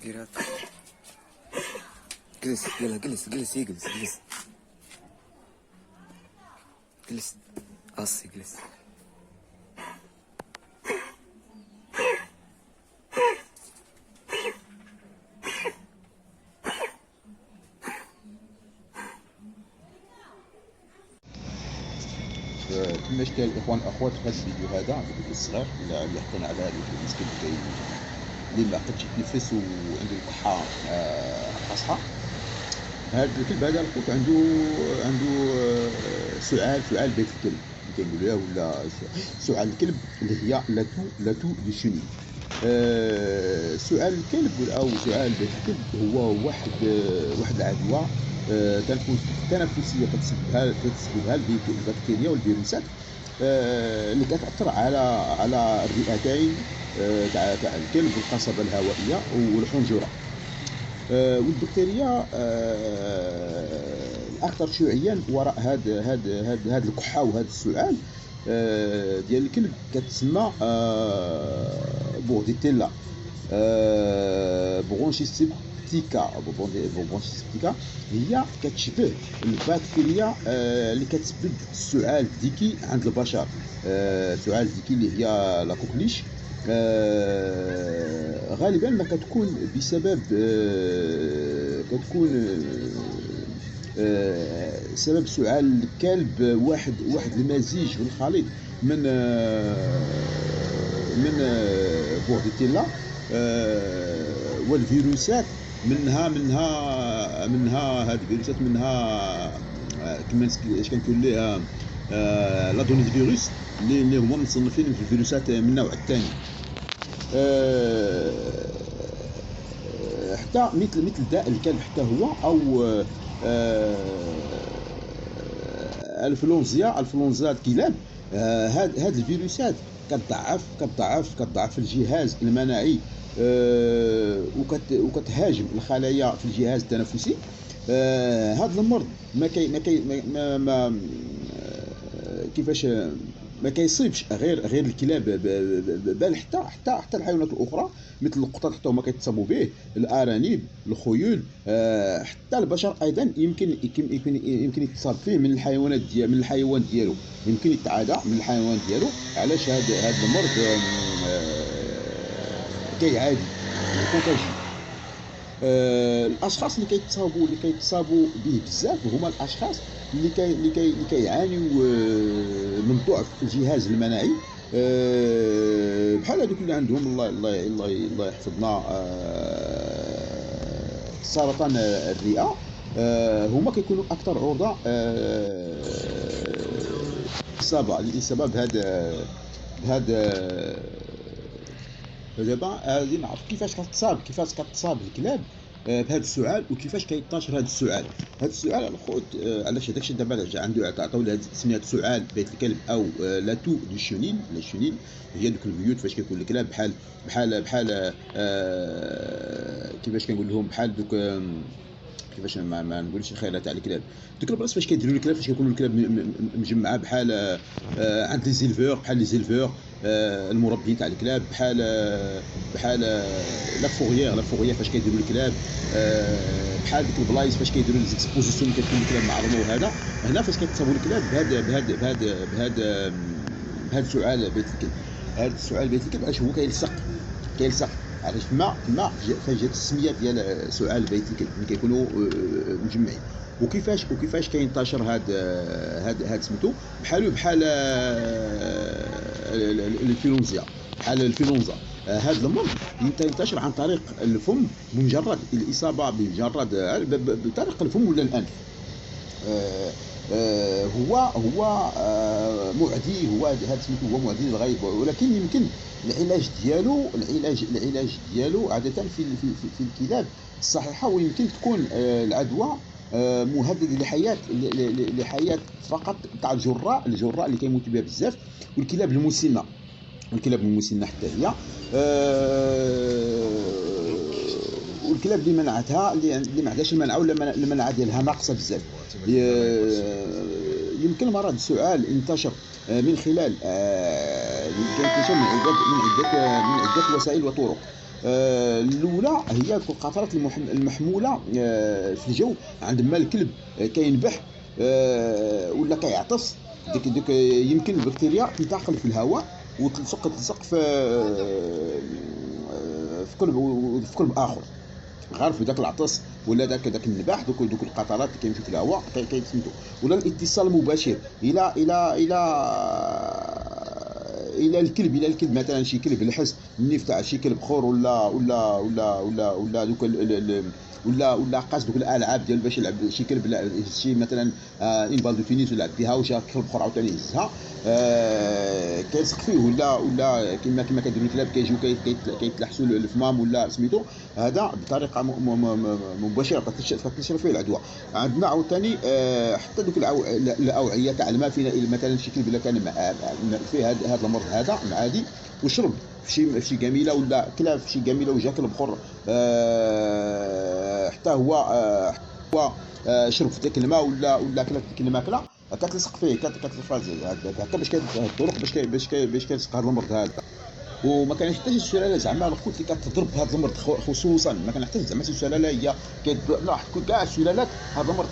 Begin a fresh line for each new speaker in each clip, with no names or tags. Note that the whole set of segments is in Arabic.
ديرها جلس، يلا جلس جلس يجلس جلس جلس قصي جلس.
كيفاش كاين الاخوان الاخوات في هذا الفيديو هذا الصغير اللي حكينا على هذا المسكين اللي ما عقدش يتنفس وعنده الكحه قاصحه. هذا الكلب هذا الخوت عنده سؤال بيت الكلب اللي كنقول له، ولا سؤال الكلب اللي هي لاتو دي شوني. سؤال الكلب او سؤال بيت الكلب هو واحد العدوى تنفسيه كتسببها البكتيريا والفيروسات اللي كتاثر على الرئتين تاع الكلب والقصبه الهوائيه والحنجره. والبكتيريا الاكثر شيوعيا وراء هاد الكحه وهذا السؤال ديال الكلب كتسمى بورديتيلا برونشيسبتيكا. هي كتشبه البكتيريا اللي كتسبب السعال الذكي عند البشر. السعال الذكي اللي هي لا كوكليش غالبا ما كتكون بسبب سبب سعال الكلب واحد المزيج والخليط من بورديتيلا والفيروسات. منها هاد الفيروسات منها كما اش كنقول ليها لادونيز فيروس اللي هما مصنفين في الفيروسات من النوع الثاني. حتى مثل داء الكلب حتى هو او الانفلونزا الكلاب. هاد الفيروسات كتضعف الجهاز المناعي وكتهاجم الخلايا في الجهاز التنفسي. هذا المرض كيفاش ما كيصيبش غير الكلاب، بل حتى الحيوانات الاخرى مثل القطط حتى هما كيتصابوا به، الارانب، الخيول، حتى البشر ايضا يمكن يتصاب فيه من الحيوان ديالو، يمكن يتعادى من الحيوان ديالو. علاش هذا المرض كيعادي كونتاجي. الاشخاص اللي كيتصابوا به بزاف هما الاشخاص اللي كيعانيوا من ضعف الجهاز المناعي، بحال هذوك اللي عندهم الله يحفظنا سرطان الرئه. هما كيكونوا اكثر عرضه الاصابه بهذا. دابا غادي نعرف كيفاش كتصاب الكلاب بهذا السؤال وكيفاش كينتشر هذا السؤال. الخوت علاش هذاك الشيء دابا عندو عطاو له سميات سؤال بيت الكلب او لاتو دو شونيل. لا شونيل هي دوك البيوت فاش كيكون الكلاب بحال كيفاش كنقول لهم بحال دوك كيفاش ما نقولش الخيله تاع الكلاب. دوك البلاص فاش كيديروا الكلاب فاش كيكونوا الكلاب مجمعه بحال عند لي زيلفور، بحال لي زيلفور المربين تاع الكلاب، بحال لا فوغيير فاش كيديروا الكلاب، بحال ديك البلايص فاش كيديروا لي زيكسبوزيسيون كتكون الكلاب معرضه. وهذا هنا فاش كيتصابوا الكلاب بهذا السعال بيت الكلب. هذا السعال بيت الكلب علاش هو كيلصق علاش ما فاش جات السميه ديال سؤال بيت الكلب ملي كيكونوا مجمعين. وكيفاش كينتشر هاد سميتو بحال الانفلونزا. هذا المرض ينتشر عن طريق الفم بمجرد الاصابه بطريق الفم ولا الانف. هو معدي، هذا سميتو هو معدي للغايه، ولكن يمكن العلاج ديالو عاده في الكلاب الصحيحه، ويمكن تكون العدوى مهدد لحياه فقط تاع الجراء اللي كيموتوا بها بزاف، والكلاب المسنه حتى هي، والكلاب اللي منعتها اللي ما عندهاش المناعه ولا المناعه ديالها ناقصه بزاف. يمكن مرض السعال انتشر من خلال من عده وسائل وطرق. الاولى هي القطرات المحموله في الجو عندما الكلب كينبح ولا كيعطس. ديك يمكن البكتيريا تنتقل في الهواء وتلصق في قلب اخر، غير في ذاك العطس ولا داك النباح. دوك القطرات اللي كيمشيو في الهواء كيتسميتو. ولا الاتصال المباشر الى الكلب مثلا، شي كلب لحس النيف تاع شي كلب اخر ولا دوك ولا قاس دوك الالعاب ديال باش يلعب شي كلب، شي مثلا ان بال دو تنس ولعب بها وجا كلب اخر عاوتاني يهزها، كيلصق فيه ولا كما كيديروا الكلاب كيجيو كيتلحسوا الفمام ولا سميتو. هذا بطريقه مباشره كتنشر فيه العدوى. عندنا عاوتاني حتى دوك الاوعيه تاع الماء، فينا مثلا شي كلب الا كان فيه هذا المرض هذا معادي وشرب في شي جميله ولا كلا في شي جميله وجا كلب اخر حتى هو شرب في ذاك الماء ولا كلا في ذيك الماكله، كتلصق فيه هكا باش الطرق باش كيلصق هذا المرض هذا. وما كاينش حتى شي سلاله زعما الخوت اللي كتضرب بهذا المرض خصوصا، ما كان حتى زعما شي سلاله هي لا كاع السلالات هذا المرض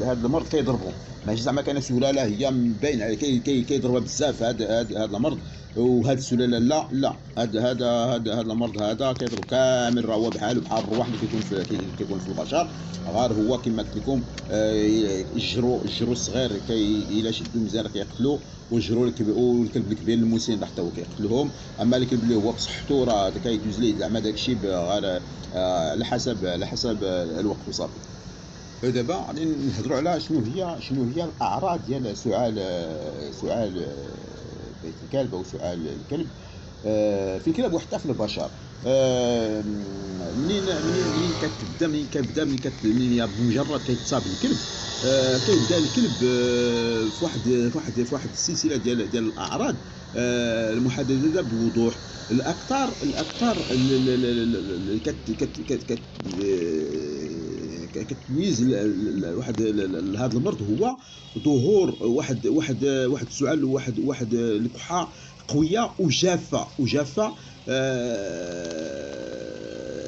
هذا المرض كيضربهم. ماشي زعما كاينه سلاله هي باين على كيضربها بزاف هذا المرض، وهذه السلاله لا هذا المرض هذا كيضرب كامل. راه هو بحال الروح اللي كيكون في البشر، غير هو كما قلت لكم الجرو الصغير الا شدوا مزيان كيقتلوه، والجرو والكلب الكبير المسن حتى هو كيقتلهم. اما الكلب اللي هو بصحته راه كيدوز ليه زعما داكشي غير على حسب الوقت وصافي. دابا غادي نهضروا على شنو هي الاعراض ديال سعال بيت الكلب او سعال الكلب في الكلاب وحتى في البشر. منين كتبدا بمجرد كيتصاب الكلب كيبدا الكلب في واحد السلسله ديال الاعراض المحدده بوضوح. الاكثر اللي كتميز واحد هذا المرض هو ظهور واحد السعال واحد الكحه قويه وجافه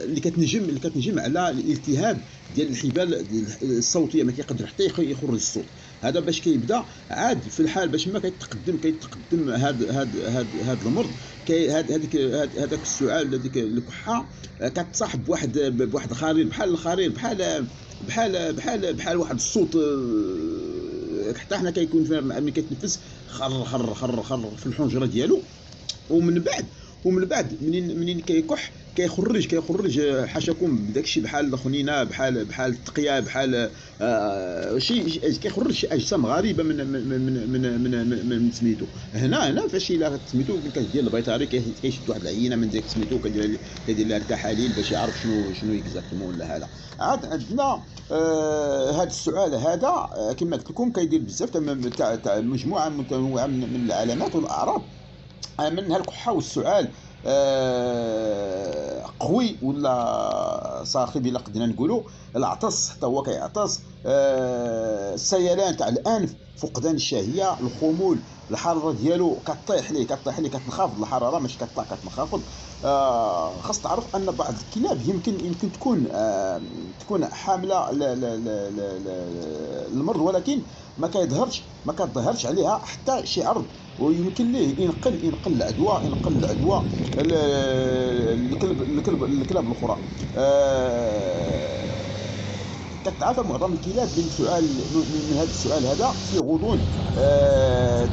اللي كتنجم على الالتهاب ديال الحبال الصوتيه، ما كيقدر حتى يخرج الصوت. هذا باش كيبدا عاد في الحال باش ما كيتقدم هذا المرض، هذاك السعال هذيك الكحه كتصاحب بواحد الخرير بحال واحد الصوت. حتى حنا كيكون ملي كيتنفس خر في الحنجره ديالو. ومن بعد منين كيكح كيخرج حاشاكم داكشي بحال الخنينه بحال التقيه بحال شي كيخرج شي اجسام غريبه من سميتو. هنا فاش الا سميتو كدير البيطري كيشد واحد العينه من ديك سميتو كيدير لها التحاليل باش يعرف شنو اكزاكتومون ولا هذا. عاد عندنا هذا السؤال هذا كما قلت لكم كيدير بزاف تاع مجموعه متنوعه من العلامات والاعراض، منها الكحه والسعال قوي ولا صاخب الا قدرنا نقولوا، العطس حتى هو كيعطس، السيلان تاع الانف، فقدان الشهيه، الخمول، الحراره ديالو كطيح ليه كتنخفض الحراره ماشي كطلع كتنخفض. خاص تعرف ان بعض الكلاب يمكن تكون حامله المرض، ولكن ما كتظهرش عليها حتى شي عرض، ويمكن ليه ينقل العدوى الكلاب الاخرى. كتعافى معظم الكلاب من هذا السؤال هذا في غضون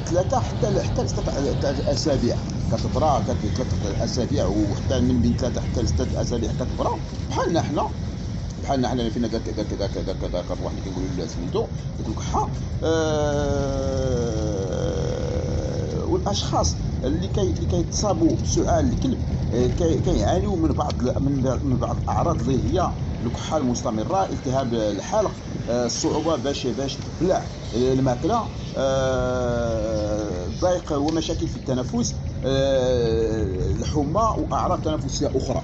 3 حتى 6 اسابيع كتبرا، 3 اسابيع وحتى من بين 3 حتى 6 اسابيع كتبرا. بحالنا حنا فينا داك الروح اللي كنقولوا له سميتو ديك الكحه. والاشخاص اللي كيتصابوا بسعال الكلب كيعانيوا من بعض الاعراض اللي هي الكحه المستمره، التهاب الحلق، الصعوبه باش تبلع الماكله، ضيق ومشاكل في التنفس، الحمى واعراض تنفسيه اخرى.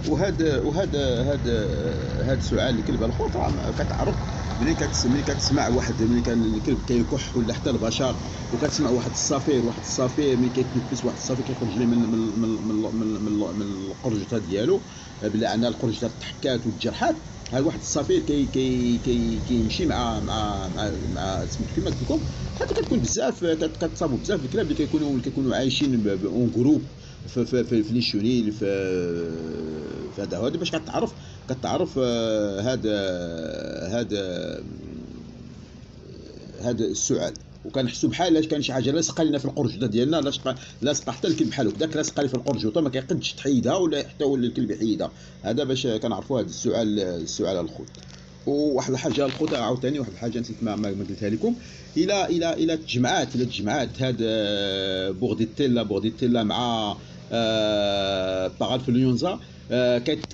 وهذا سعال الكلب الخوت كتعرف ملي كتسمع واحد، ملي كان الكلب كيكح ولا حتى البشر، وكتسمع واحد الصفير ملي كيتنفس، واحد الصفير كيخرج ليه من القرجته ديالو، بلا ان القرجته تحكات وتجرحات. هذا واحد الصفير كيمشي مع سميتو كما قلت لكم. حتى كتكون بزاف، كتصابوا بزاف الكلاب اللي كيكونوا عايشين اون جروب في لي شونيل، في هذا باش كتعرف هذا السعال. وكنحسوا بحال كان شي حاجه لاصقه لنا في القرجه ديالنا، لاصقه حتى الكلب بحال هكذاك، لاصقه لي في القرجوطه ما كيقدش تحيدها ولا حتى الكلب يحيدها. هذا باش كنعرفوا هذا السعال الخوت. وواحد الحاجه الخوت عاوتاني، واحد الحاجه نسيت ما قلتها لكم. الى تجمعات هذا بوغديتيلا مع باغالفليونزا،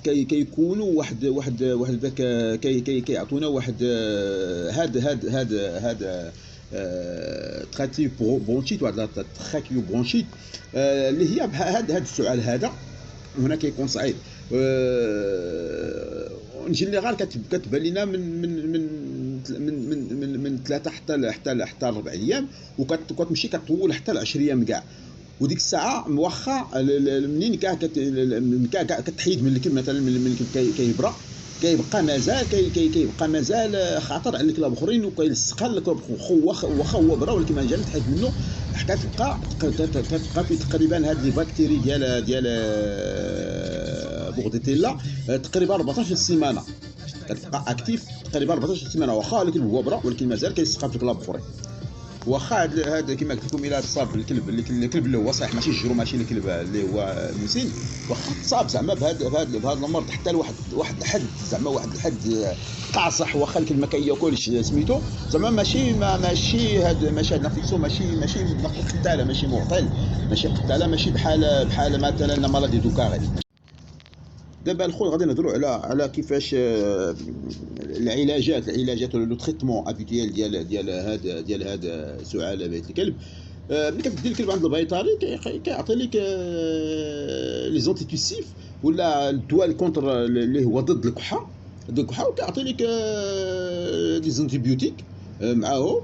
كيكونوا واحد ذاك كيعطونا واحد هذا تراتيف برونشيت، واحد التراكيو برونشيت اللي هي هذا السعال هذا. هنا كيكون صعيب. اون جينيرال كتبان لنا من 3 حتى 4 ايام، وكتمشي كطول حتى 10 ايام كاع. وديك الساعه واخا منين كتحيد من الكلب، مثلا من الكلب كيبقى مازال خاطر على الكلاب اخرين، وكيلصق الكلاب واخا هو برا، ولكن ما جات تحيد منه حتى تبقى في تقريبا هاد لي باكتيري ديال بوغديتيلا تقريبا 14 سيمانه، كتبقى اكتيف تقريبا 14 سيمانه واخا الكلب هو برا، ولكن مازال كيلصق في الكلاب اخرين. واخا هذا كما قلت لكم، الى تصاب الكلب اللي هو صحيح ماشي الجرو، ماشي الكلب اللي هو مسين، واخا تصاب زعما بهذا المرض حتى لواحد الحد، زعما واحد الحد قاصح، واخا الكلب ما كياكلش سميتو، زعما ماشي هاد نفسه ماشي قتاله، ماشي معطل، ماشي قتاله، ماشي بحال مثلا مرض دوكاري. دابا الخوت غادي نهضروا على كيفاش العلاجات لو تريتمون ابيتيال ديال هذا سعال بيت الكلب. ملي كتدي الكلب عند البيطري كيعطي لك لي زونتيتوسيف ولا الدواء الكونتر اللي هو ضد الكحه، وكيعطي لك دي زونتيبيوتيك معاهم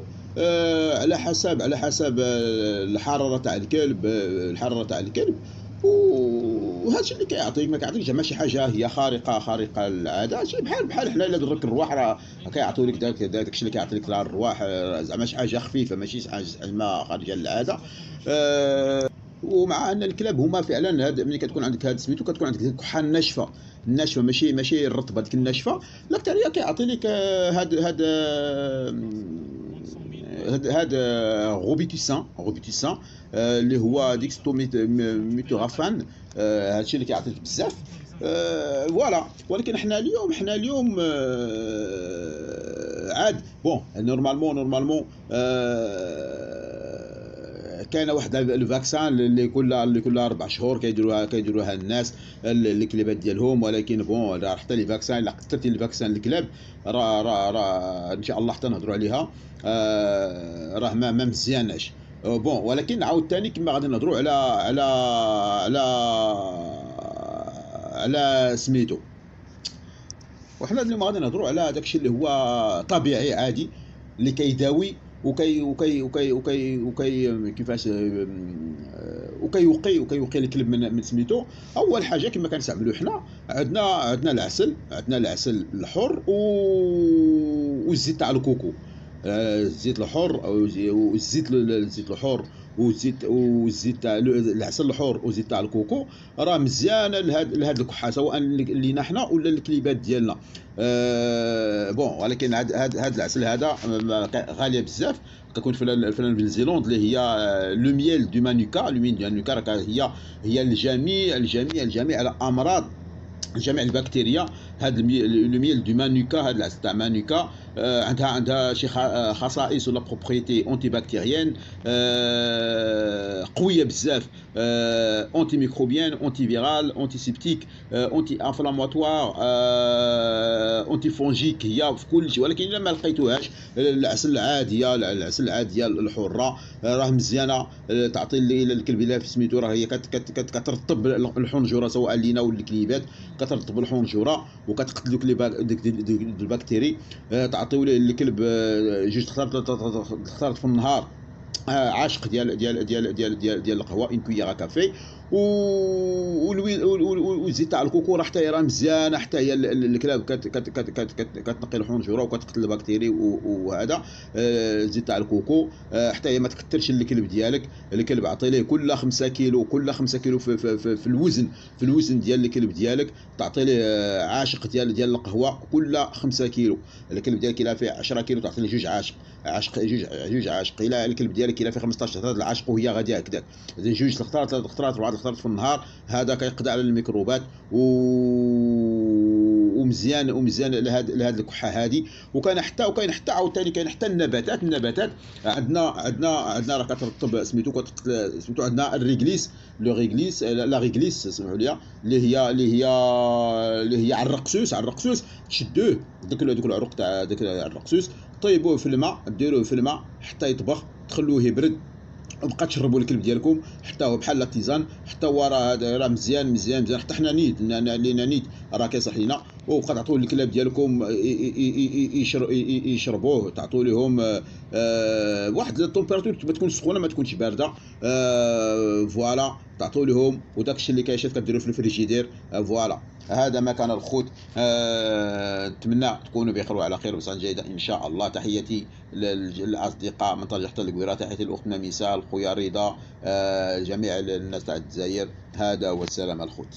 على حسب الحراره تاع الكلب. وهذا الشيء اللي كيعطيك، ما كيعطيكش زعما شي حاجه هي خارقه للعاده، شي بحال حنا الا درك الرواح راه كيعطيو لك داك الشيء اللي كيعطي لك الرواح، زعما شي حاجه خفيفه، ماشي شي حاجه زعما خارجه للعاده. ومع ان الكلاب هما فعلا هاد ملي كتكون عندك هاد سميتو كتكون عندك الكحه الناشفه ماشي الرطبه، ديك الناشفه لاكتاريا كيعطي لك هذا غوبيتيسان اللي هو ديكستوميثورافان. هادشي اللي كيعطيك بزاف. فوالا. ولكن حنا اليوم عاد بون نورمالمون كاين واحد الفاكسان اللي كل 4 شهور كيديروها الناس الكلابات ديالهم. ولكن بون راه حتى لي فاكسان، الا كثرتي الفاكسان الكلاب راه ان شاء الله حتى نهضروا عليها، راه ما مزياناش. بون ولكن عاود ثاني كما غادي نهضروا على سميتو. وحنا اليوم غادي نهضروا على داكشي اللي هو طبيعي عادي اللي كيداوي وكي كيفاش وكيوقي الكلب من سميتو. اول حاجه كما كنستعملوا حنا عندنا العسل الحر والزيت تاع الكوكو، الزيت الحر والزيت الحر والزيت تاع العسل الحر والزيت تاع الكوكو راه مزيان لهاد الكحه، سواء لينا حنا ولا الكليبات ديالنا. بون ولكن هاد العسل هذا غاليه بزاف، كتكون في النيوزيلند اللي هي لو ميل دو مانوكا. هي الجميع على امراض جميع البكتيريا. هذا الميل دو مانوكا، هذا العسل تاع مانوكا عندها شي خصائص ولا بروبريتي اونتي بكتيريان قويه بزاف، اونتي ميكروبيان، اونتي فيرال، اونتي سيبتيك، اونتي انفلاماتوار، اونتي فونجيك، هي في كل شيء. ولكن الا ما لقيتوهاش العسل العاديه الحره راه مزيانه، تعطي للكلب الا سميتو راه هي كترطب الحنجره سواء لينا ولا الكليبات، كترطب الحنجره وكتقتل دوك البكتيري. تعطيو ليه الكلب جوج تختار في النهار عاشق ديال القهوه، اون كويير كافي، والزيت تاع الكوكو راه حتى هي راه مزيانه، حتى هي الكلاب كتنقي الحنجره وكتقتل البكتيري وهذا. الزيت تاع الكوكو حتى هي ما تكثرش الكلب ديالك. الكلب عطي ليه كل 5 كيلو، كل 5 كيلو في الوزن، في الوزن ديال الكلب ديالك تعطي ليه عاشق ديال القهوه كل 5 كيلو. الكلب ديالك الا فيه 10 كيلو تعطي ليه جوج عاشق. الا الكلب ديالك الا فيه 15 هذا العاشق وهي غاديه هكذاك، جوج الخطرات 3 خطرات 4 خطرات في النهار، هذا كيقضي على الميكروبات ومزيان لهاد الكحه هذه. وكاين حتى عاوتاني كاين حتى النباتات عندنا راه كترطب سميتو عندنا الريغليس، لو ريغليس لا ريغليس سمحوا لي، اللي هي عرقسوس تشدوه دوك العروق تاع داك العرقسوس، طيبوه في الماء، ديروه في الماء حتى يطبخ، تخلوه يبرد وبقى تشربوا الكلب ديالكم حتى هو بحال لاتيزان، حتى هو راه مزيان. حتى حنا لينا نيت راه كيصح لينا، وبقى تعطوه للكلاب ديالكم يشربوه، تعطوا لهم واحد التمبيراتور ما تكونش سخونه ما تكونش بارده، فوالا تعطوا لهم، وداك الشيء اللي كيشاف كديروا في الفريجيدير، فوالا. هذا ما كان الخوت. نتمنى تكونوا بخير وعلى خير وصحه جيده ان شاء الله. تحياتي للاصدقاء من طريق الكويره، تحياتي لاختنا ميساء، خويا رضا، جميع الناس تاع الجزائر. هذا والسلام الخوت.